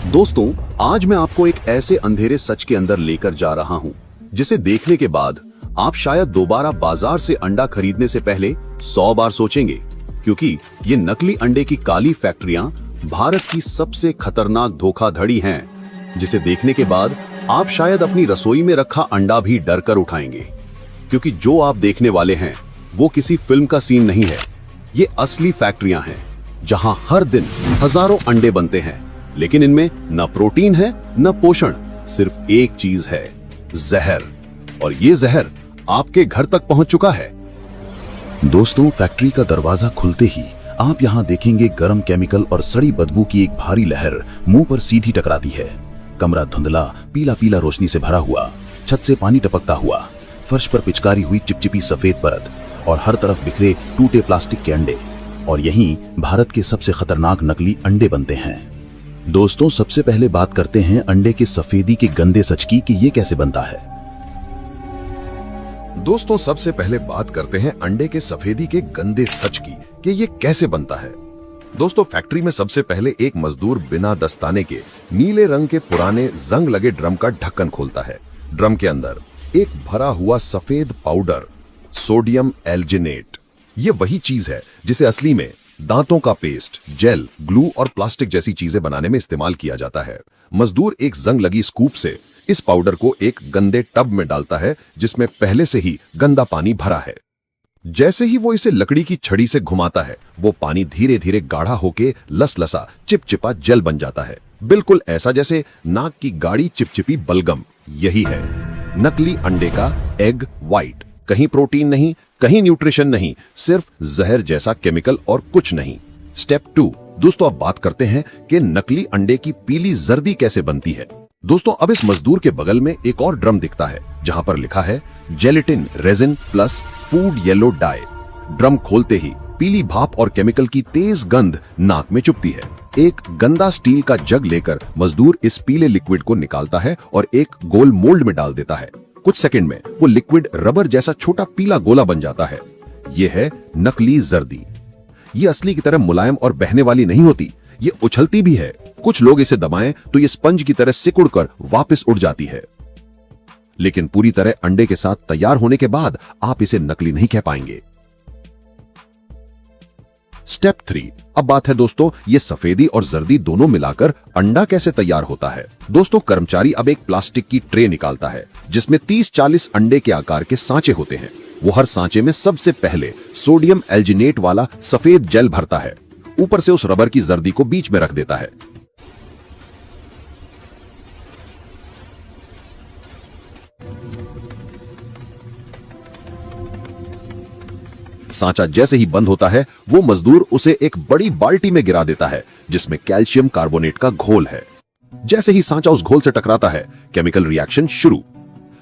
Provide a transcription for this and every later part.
दोस्तों, आज मैं आपको एक ऐसे अंधेरे सच के अंदर लेकर जा रहा हूं, जिसे देखने के बाद आप शायद दोबारा बाजार से अंडा खरीदने से पहले 100 बार सोचेंगे, क्योंकि ये नकली अंडे की काली फैक्ट्रियां भारत की सबसे खतरनाक धोखाधड़ी हैं, जिसे देखने के बाद आप शायद अपनी रसोई में रखा अंडा भी डर कर उठाएंगे, क्योंकि जो आप देखने वाले हैं वो किसी फिल्म का सीन नहीं है। ये असली फैक्ट्रियां हैं, जहां हर दिन हजारों अंडे बनते हैं, लेकिन इनमें न प्रोटीन है न पोषण, सिर्फ एक चीज है, जहर। और ये जहर आपके घर तक पहुंच चुका है। दोस्तों, फैक्ट्री का दरवाजा खुलते ही आप यहाँ देखेंगे गर्म केमिकल और सड़ी बदबू की एक भारी लहर मुंह पर सीधी टकराती है। कमरा धुंधला पीला पीला रोशनी से भरा हुआ, छत से पानी टपकता हुआ, फर्श पर पिचकारी हुई चिपचिपी सफेद परत और हर तरफ बिखरे टूटे प्लास्टिक के अंडे। और यहीं भारत के सबसे खतरनाक नकली अंडे बनते हैं। दोस्तों, सबसे पहले बात करते हैं अंडे के सफेदी के गंदे सच की कि ये कैसे बनता है। दोस्तों, सबसे पहले बात करते हैं अंडे के सफेदी के गंदे सच की कि ये कैसे बनता है। दोस्तों, फैक्ट्री में सबसे पहले एक मजदूर बिना दस्ताने के नीले रंग के पुराने जंग लगे ड्रम का ढक्कन खोलता है। ड्रम के अंदर एक भरा हुआ सफेद पाउडर, सोडियम एल्जिनेट, ये वही चीज है जिसे असली में दांतों का पेस्ट, जेल, ग्लू और प्लास्टिक जैसी चीजें बनाने में इस्तेमाल किया जाता है। मजदूर एक जंग लगी स्कूप से इस पाउडर को एक गंदे टब में डालता है, जिसमें पहले से ही गंदा पानी भरा है। जैसे ही वो इसे लकड़ी की छड़ी से घुमाता है, वो पानी धीरे धीरे गाढ़ा होके लसलसा चिपचिपा जेल बन जाता है, बिल्कुल ऐसा जैसे नाक की गाढ़ी चिपचिपी बलगम। यही है नकली अंडे का एग व्हाइट। कहीं प्रोटीन नहीं, कहीं न्यूट्रिशन नहीं, सिर्फ जहर जैसा केमिकल और कुछ नहीं। स्टेप 2। दोस्तों, अब बात करते हैं कि नकली अंडे की पीली जर्दी कैसे बनती है। दोस्तों, अब इस मजदूर के बगल में एक और ड्रम दिखता है, जहां पर लिखा है gelatin resin plus food yellow dye. Drum खोलते ही पीली भाप और केमिकल की तेज गंध नाक में चुभती है। एक गंदा स्टील का जग लेकर मजदूर इस पीले लिक्विड को निकालता है और एक गोल मोल्ड में डाल देता है। कुछ सेकंड में वो लिक्विड रबर जैसा छोटा पीला गोला बन जाता है। ये है नकली जर्दी। ये असली की तरह मुलायम और बहने वाली नहीं होती, ये उछलती भी है। कुछ लोग इसे दबाएं तो ये स्पंज की तरह सिकुड़कर वापस उड़ जाती है, लेकिन पूरी तरह अंडे के साथ तैयार होने के बाद आप इसे नकली नहीं कह पाएंगे। स्टेप 3। अब बात है दोस्तों, ये सफेदी और जर्दी दोनों मिलाकर अंडा कैसे तैयार होता है। दोस्तों, कर्मचारी अब एक प्लास्टिक की ट्रे निकालता है, जिसमें 30-40 अंडे के आकार के सांचे होते हैं। वो हर सांचे में सबसे पहले सोडियम एल्जिनेट वाला सफेद जेल भरता है, ऊपर से उस रबर की जर्दी को बीच में रख देता है। सांचा जैसे ही बंद होता है, वो मजदूर उसे एक बड़ी बाल्टी में गिरा देता है, जिसमें कैल्शियम कार्बोनेट का घोल है। जैसे ही सांचा उस घोल से टकराता है, केमिकल रिएक्शन शुरू।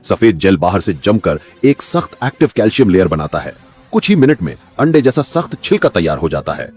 सफेद जेल बाहर से जमकर एक सख्त एक्टिव कैल्शियम लेयर बनाता है। कुछ ही मिनट में अंडे जैसा सख्त छिलका तैयार हो जाता है।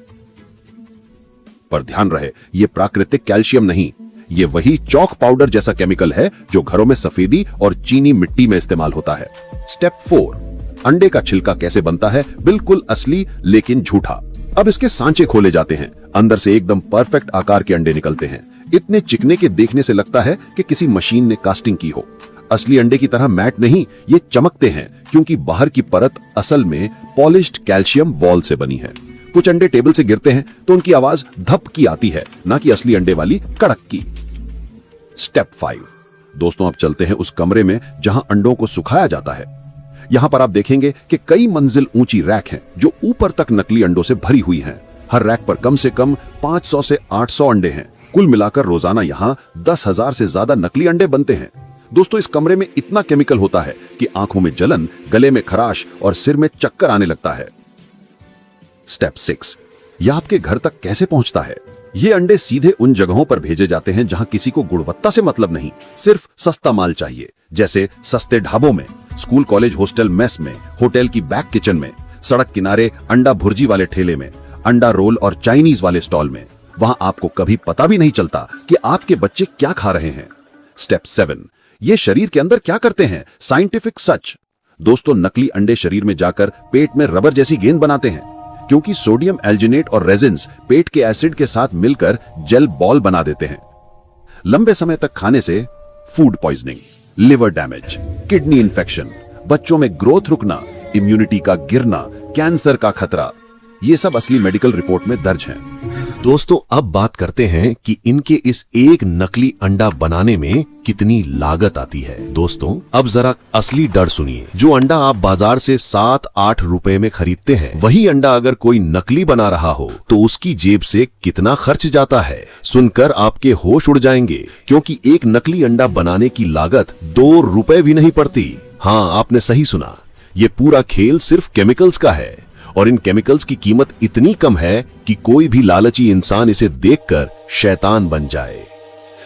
पर ध्यान रहे, ये प्राकृतिक कैल्शियम नहीं, ये वही चौक पाउडर जैसा केमिकल है जो घरों में सफेदी और चीनी मिट्टी में इस्तेमाल होता है। स्टेप 4। अंडे का छिलका कैसे बनता है, बिल्कुल असली लेकिन झूठा। अब इसके सांचे खोले जाते हैं, अंदर से एकदम परफेक्ट आकार के अंडे निकलते हैं, इतने चिकने के देखने से लगता है कि किसी मशीन ने कास्टिंग की हो। असली अंडे की तरह मैट नहीं, ये चमकते हैं, क्योंकि बाहर की परत असल में पॉलिश्ड कैल्शियम वॉल से बनी है। कुछ अंडे टेबल से गिरते हैं तो उनकी आवाज धप की आती है, ना कि असली अंडे वाली कड़क की। स्टेप 5। दोस्तों, अब चलते हैं उस कमरे में जहां अंडों को सुखाया जाता है। यहां पर आप देखेंगे कि कई मंजिल ऊंची रैक हैं, जो ऊपर तक नकली अंडों से भरी हुई हैं। हर रैक पर कम से कम 500 से 800 अंडे हैं। कुल मिलाकर रोजाना यहां 10,000 से ज्यादा नकली अंडे बनते हैं। दोस्तों, इस कमरे में इतना केमिकल होता है कि आंखों में जलन, गले में खराश और सिर में चक्कर आने लगता है। स्टेप 6। यह आपके घर तक कैसे पहुंचता है। ये अंडे सीधे उन जगहों पर भेजे जाते हैं जहां किसी को गुणवत्ता से मतलब नहीं, सिर्फ सस्ता माल चाहिए, जैसे सस्ते ढाबों में, स्कूल कॉलेज हॉस्टल मेस में, होटल की बैक किचन में, सड़क किनारे अंडा भुर्जी वाले ठेले में, अंडा रोल और चाइनीज वाले स्टॉल में। वहां आपको कभी पता भी नहीं चलता कि आपके बच्चे क्या खा रहे हैं। स्टेप 7। ये शरीर के अंदर क्या करते हैं, साइंटिफिक सच। दोस्तों, नकली अंडे शरीर में जाकर पेट में रबर जैसी गेंद बनाते हैं, क्योंकि सोडियम एल्जिनेट और रेजिन्स पेट के एसिड के साथ मिलकर जेल बॉल बना देते हैं। लंबे समय तक खाने से food poisoning, liver damage, kidney infection, बच्चों में ग्रोथ रुकना, इम्यूनिटी का गिरना, कैंसर का खतरा, ये सब असली मेडिकल रिपोर्ट में दर्ज हैं। दोस्तों अब बात करते हैं कि इनके इस एक नकली अंडा बनाने में कितनी लागत आती है। दोस्तों अब जरा असली डर सुनिए। जो अंडा आप बाजार से 7-8 रुपए में खरीदते हैं, वही अंडा अगर कोई नकली बना रहा हो तो उसकी जेब से कितना खर्च जाता है, सुनकर आपके होश उड़ जाएंगे। क्योंकि एक नकली अंडा बनाने की लागत 2 रुपए भी नहीं पड़ती। हाँ, आपने सही सुना, ये पूरा खेल सिर्फ केमिकल्स का है और इन केमिकल्स की कीमत इतनी कम है कि कोई भी लालची इंसान इसे देखकर शैतान बन जाए।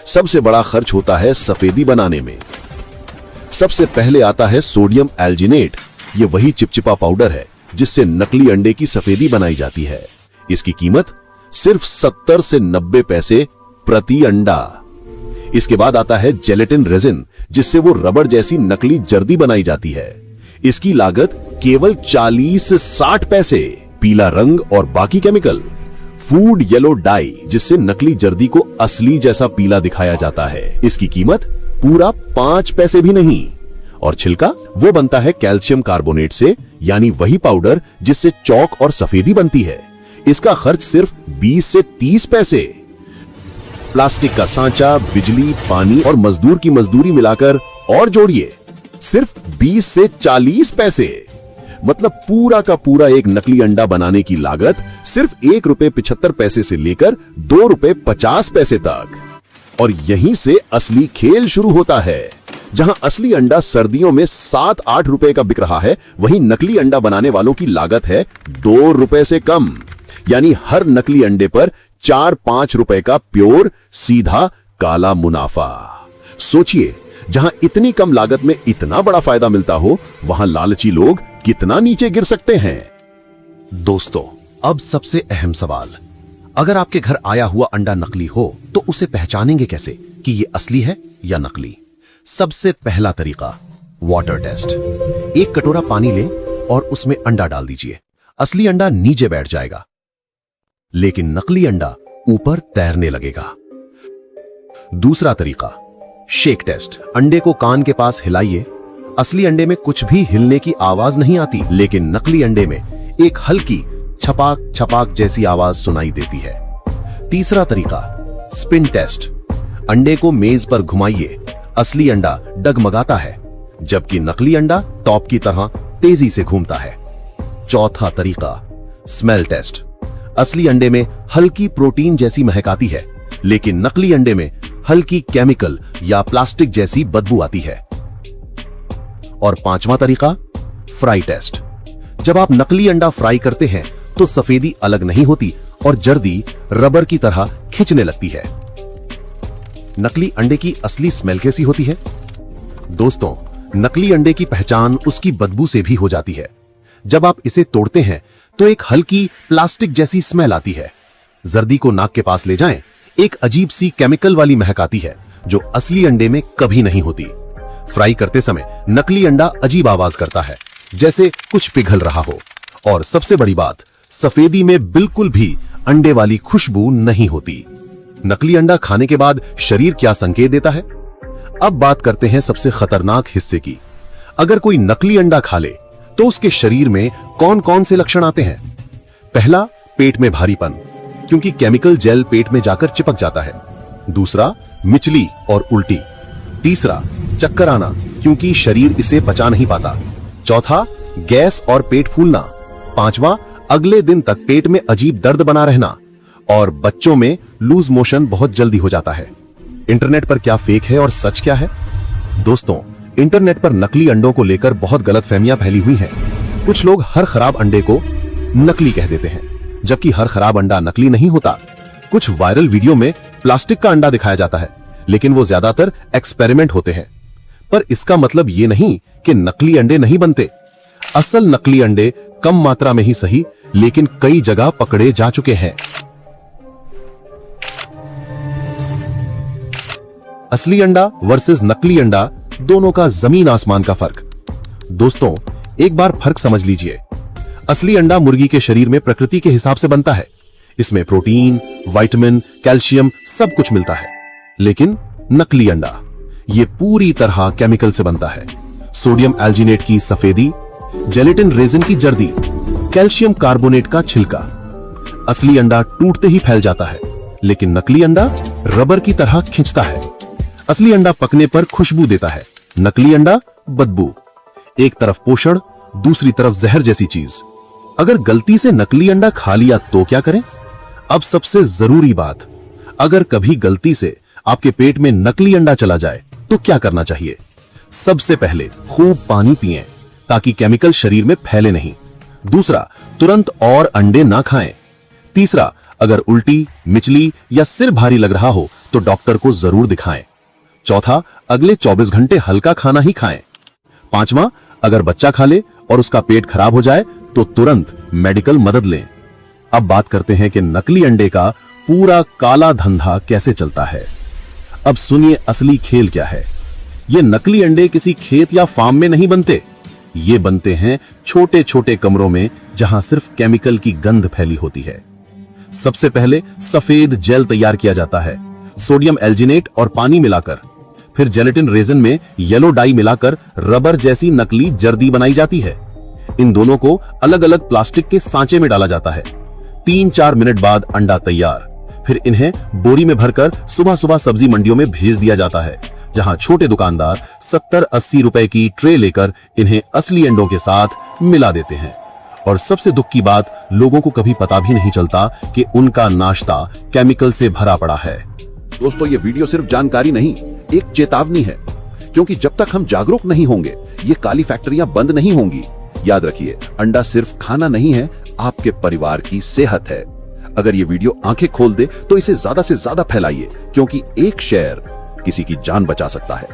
सबसे बड़ा खर्च होता है सफेदी बनाने में। सबसे पहले आता है सोडियम एल्जिनेट। ये वही चिपचिपा पाउडर है जिससे नकली अंडे की सफेदी बनाई जाती है। इसकी कीमत सिर्फ 70 से 90 पैसे प्रति अंडा। इसके बाद आता है जेलेटिन रेजिन, जिससे वो रबड़ जैसी नकली जर्दी बनाई जाती है। इसकी लागत केवल 40 से 60 पैसे। पीला रंग और बाकी केमिकल, फूड येलो डाई, जिससे नकली जर्दी को असली जैसा पीला दिखाया जाता है। इसकी कीमत पूरा 5 पैसे भी नहीं। और छिलका, वो बनता है कैल्शियम कार्बोनेट से, यानी वही पाउडर जिससे चौक और सफेदी बनती है। इसका खर्च सिर्फ 20 से 30 पैसे। प्लास्टिक का सांचा, बिजली, पानी और मजदूर की मजदूरी मिलाकर और जोड़िए, सिर्फ 20 से 40 पैसे। मतलब पूरा का पूरा एक नकली अंडा बनाने की लागत सिर्फ 1 रुपए 75 पैसे से लेकर 2 रुपए 50 पैसे तक। और यहीं से असली खेल शुरू होता है। जहां असली अंडा सर्दियों में 7-8 रुपए का बिक रहा है, वहीं नकली अंडा बनाने वालों की लागत है 2 रुपए से कम। यानी हर नकली अंडे पर 4-5 रुपए का प्योर सीधा काला मुनाफा। सोचिए, जहां इतनी कम लागत में इतना बड़ा फायदा मिलता हो, वहां लालची लोग कितना नीचे गिर सकते हैं। दोस्तों अब सबसे अहम सवाल, अगर आपके घर आया हुआ अंडा नकली हो तो उसे पहचानेंगे कैसे कि ये असली है या नकली? सबसे पहला तरीका, वाटर टेस्ट। एक कटोरा पानी लें और उसमें अंडा डाल दीजिए। असली अंडा नीचे बैठ जाएगा, लेकिन नकली अंडा ऊपर तैरने लगेगा। दूसरा तरीका, शेक टेस्ट। अंडे को कान के पास हिलाइए। असली अंडे में कुछ भी हिलने की आवाज नहीं आती, लेकिन नकली अंडे में एक हल्की छपाक छपाक जैसी आवाज सुनाई देती है। तीसरा तरीका, स्पिन टेस्ट। अंडे को मेज पर घुमाइए। असली अंडा डगमगाता है, जबकि नकली अंडा टॉप की तरह तेजी से घूमता है। चौथा तरीका, स्मेल टेस्ट। असली अंडे में हल्की प्रोटीन जैसी महक आती है, लेकिन नकली अंडे में हल्की केमिकल या प्लास्टिक जैसी बदबू आती है। और पांचवा तरीका, फ्राई टेस्ट। जब आप नकली अंडा फ्राई करते हैं तो सफेदी अलग नहीं होती और जर्दी रबर की तरह खिंचने लगती है। नकली अंडे की असली स्मेल कैसी होती है? दोस्तों, नकली अंडे की पहचान उसकी बदबू से भी हो जाती है। जब आप इसे तोड़ते हैं तो एक हल्की प्लास्टिक जैसी स्मेल आती है। जर्दी को नाक के पास ले जाएं, एक अजीब सी केमिकल वाली महक आती है जो असली अंडे में कभी नहीं होती। फ्राई करते समय नकली अंडा अजीब आवाज करता है, जैसे कुछ पिघल रहा हो। और सबसे बड़ी बात, सफेदी में बिल्कुल भी अंडे वाली खुशबू नहीं होती। नकली अंडा खाने के बाद शरीर क्या संकेत देता है? अब बात करते हैं सबसे खतरनाक हिस्से की। अगर कोई नकली अंडा खा ले तो उसके शरीर में कौन कौन से लक्षण आते हैं? पहला, पेट में भारीपन, क्योंकि केमिकल जेल पेट में जाकर चिपक जाता है। दूसरा, मिचली और उल्टी। तीसरा, चक्कर आना, क्योंकि शरीर इसे पचा नहीं पाता। चौथा, गैस और पेट फूलना। पांचवा, अगले दिन तक पेट में अजीब दर्द बना रहना। और बच्चों में लूज मोशन बहुत जल्दी हो जाता है। इंटरनेट पर क्या फेक है और सच क्या है? दोस्तों, इंटरनेट पर नकली अंडों को लेकर बहुत गलतफहमियां फैली हुई हैं। कुछ लोग हर खराब अंडे को नकली कह देते हैं, जबकि हर खराब अंडा नकली नहीं होता। कुछ वायरल वीडियो में प्लास्टिक का अंडा दिखाया जाता है, लेकिन वो ज्यादातर एक्सपेरिमेंट होते हैं। पर इसका मतलब ये नहीं कि नकली अंडे नहीं बनते। असल नकली अंडे कम मात्रा में ही सही, लेकिन कई जगह पकड़े जा चुके हैं। असली अंडा वर्सेस नकली अंडा, दोनों का जमीन आसमान का फर्क। दोस्तों, एक बार फर्क समझ लीजिए। असली अंडा मुर्गी के शरीर में प्रकृति के हिसाब से बनता है। इसमें प्रोटीन, विटामिन, कैल्शियम सब कुछ मिलता है। लेकिन नकली अंडा ये पूरी तरह केमिकल से बनता है। सोडियम एल्जिनेट की सफेदी, जेलेटिन रेजिन की जर्दी, कैल्शियम कार्बोनेट का छिलका। असली अंडा टूटते ही फैल जाता है, लेकिन नकली अंडा रबर की तरह खिंचता है। असली अंडा पकने पर खुशबू देता है, नकली अंडा बदबू। एक तरफ पोषण, दूसरी तरफ जहर जैसी चीज। अगर गलती से नकली अंडा खा लिया तो क्या करें? अब सबसे जरूरी बात, अगर कभी गलती से आपके पेट में नकली अंडा चला जाए तो क्या करना चाहिए? सबसे पहले खूब पानी पिएं ताकि केमिकल शरीर में फैले नहीं। दूसरा, तुरंत और अंडे ना खाएं। तीसरा, अगर उल्टी, मिचली या सिर भारी लग रहा हो तो डॉक्टर को जरूर दिखाएं। चौथा, अगले 24 घंटे हल्का खाना ही खाएं। पांचवा, अगर बच्चा खा ले और उसका पेट खराब हो जाए तो तुरंत मेडिकल मदद लें। अब बात करते हैं कि नकली अंडे का पूरा काला धंधा कैसे चलता है। अब सुनिए असली खेल क्या है। ये नकली अंडे किसी खेत या फार्म में नहीं बनते, ये बनते हैं छोटे छोटे कमरों में जहां सिर्फ केमिकल की गंध फैली होती है। सबसे पहले सफेद जेल तैयार किया जाता है, सोडियम एल्जिनेट और पानी मिलाकर। फिर जेलेटिन रेजिन में येलो डाई मिलाकर रबर जैसी नकली जर्दी बनाई जाती है। इन दोनों को अलग अलग प्लास्टिक के सांचे में डाला जाता है। 3-4 मिनट बाद अंडा तैयार। फिर इन्हें बोरी में भरकर सुबह सुबह सब्जी मंडियों में भेज दिया जाता है, जहां छोटे दुकानदार 70-80 रुपए की ट्रे लेकर इन्हें असली अंडों के साथ मिला देते हैं। और सबसे दुख की बात, लोगों को कभी पता भी नहीं चलता कि उनका नाश्ता केमिकल से भरा पड़ा है। दोस्तों, ये वीडियो सिर्फ जानकारी नहीं, एक चेतावनी है, क्योंकि जब तक हम जागरूक नहीं होंगे ये काली फैक्ट्रियां बंद नहीं होंगी। याद रखिए, अंडा सिर्फ खाना नहीं है, आपके परिवार की सेहत है। अगर ये वीडियो आंखें खोल दे तो इसे ज्यादा से ज्यादा फैलाइए, क्योंकि एक शेयर किसी की जान बचा सकता है।